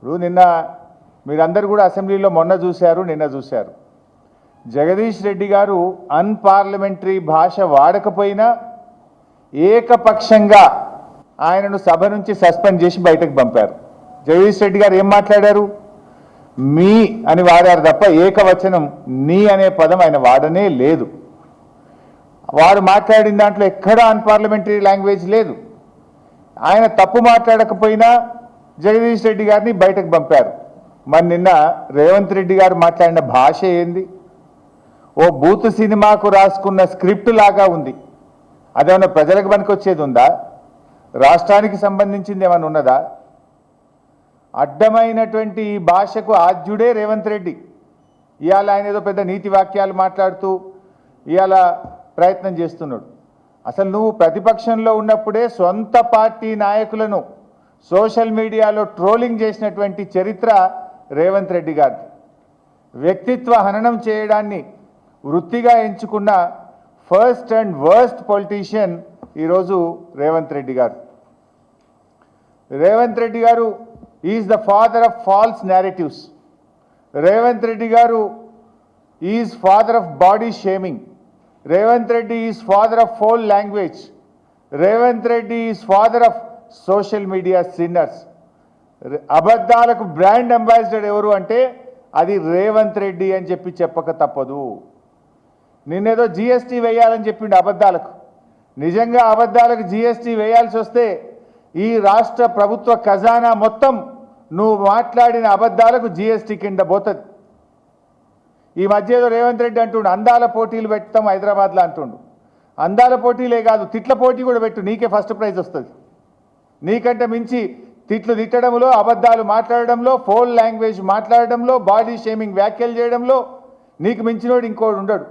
ఇప్పుడు నిన్న మీరందరూ కూడా అసెంబ్లీలో మొన్న చూశారు, నిన్న చూశారు. జగదీష్ రెడ్డి గారు అన్పార్లమెంటరీ భాష వాడకపోయినా ఏకపక్షంగా ఆయనను సభ నుంచి సస్పెండ్ చేసి బయటకు పంపారు. జగదీష్ రెడ్డి గారు ఏం మాట్లాడారు? మీ అని వాడారు తప్ప ఏకవచనం నీ అనే పదం ఆయన వాడనే లేదు. వారు మాట్లాడిన దాంట్లో ఎక్కడా అన్పార్లమెంటరీ లాంగ్వేజ్ లేదు. ఆయన తప్పు మాట్లాడకపోయినా జగదీష్ రెడ్డి గారిని బయటకు పంపారు. మరి నిన్న రేవంత్ రెడ్డి గారు మాట్లాడిన భాష ఏంది? ఓ బూత్ సినిమాకు రాసుకున్న స్క్రిప్ట్ లాగా ఉంది. అదేమన్నా ప్రజలకు పనికొచ్చేది ఉందా? రాష్ట్రానికి సంబంధించింది ఏమైనా ఉన్నదా? అడ్డమైనటువంటి ఈ భాషకు ఆద్యుడే రేవంత్ రెడ్డి. ఇవాళ ఆయన ఏదో పెద్ద నీతి వాక్యాలు మాట్లాడుతూ ఇవాళ ప్రయత్నం చేస్తున్నాడు. అసలు నువ్వు ప్రతిపక్షంలో ఉన్నప్పుడే సొంత పార్టీ నాయకులను సోషల్ మీడియాలో ట్రోలింగ్ చేసినటువంటి చరిత్ర రేవంత్ రెడ్డి గారిది. వ్యక్తిత్వ హననం చేయడాన్ని వృత్తిగా ఎంచుకున్న ఫస్ట్ అండ్ వర్స్ట్ పొలిటీషియన్ ఈరోజు రేవంత్ రెడ్డి గారు. Revanth Reddy garu is the father of false narratives. Revanth Reddy garu is father of body shaming. Revanth Reddy is father of foul language. Revanth Reddy is father of social media sinners. అబద్ధాలకు బ్రాండ్ అంబాసిడర్ ఎవరు అంటే అది రేవంత్ రెడ్డి అని చెప్పక తప్పదు. నిన్నేదో జిఎస్టీ వేయాలని చెప్పిండు అబద్ధాలకు. నిజంగా అబద్ధాలకు జిఎస్టీ వేయాల్సి వస్తే ఈ రాష్ట్ర ప్రభుత్వ ఖజానా మొత్తం నువ్వు మాట్లాడిన అబద్ధాలకు జిఎస్టీ కింద పోతుంది. ఈ మధ్య ఏదో రేవంత్ రెడ్డి అంటుండు అందాల పోటీలు పెడతాం హైదరాబాద్లో అంటుండు. అందాల పోటీలే కాదు, తిట్ల పోటీ కూడా పెట్టు, నీకే ఫస్ట్ ప్రైజ్ వస్తుంది. నీకంటే మించి తిట్లు తిట్టడంలో, అబద్ధాలు మాట్లాడడంలో, ఫౌల్ లాంగ్వేజ్ మాట్లాడడంలో, బాడీ షేమింగ్ వ్యాఖ్యలు చేయడంలో నీకు మించినోడు ఇంకోడు ఉండడు.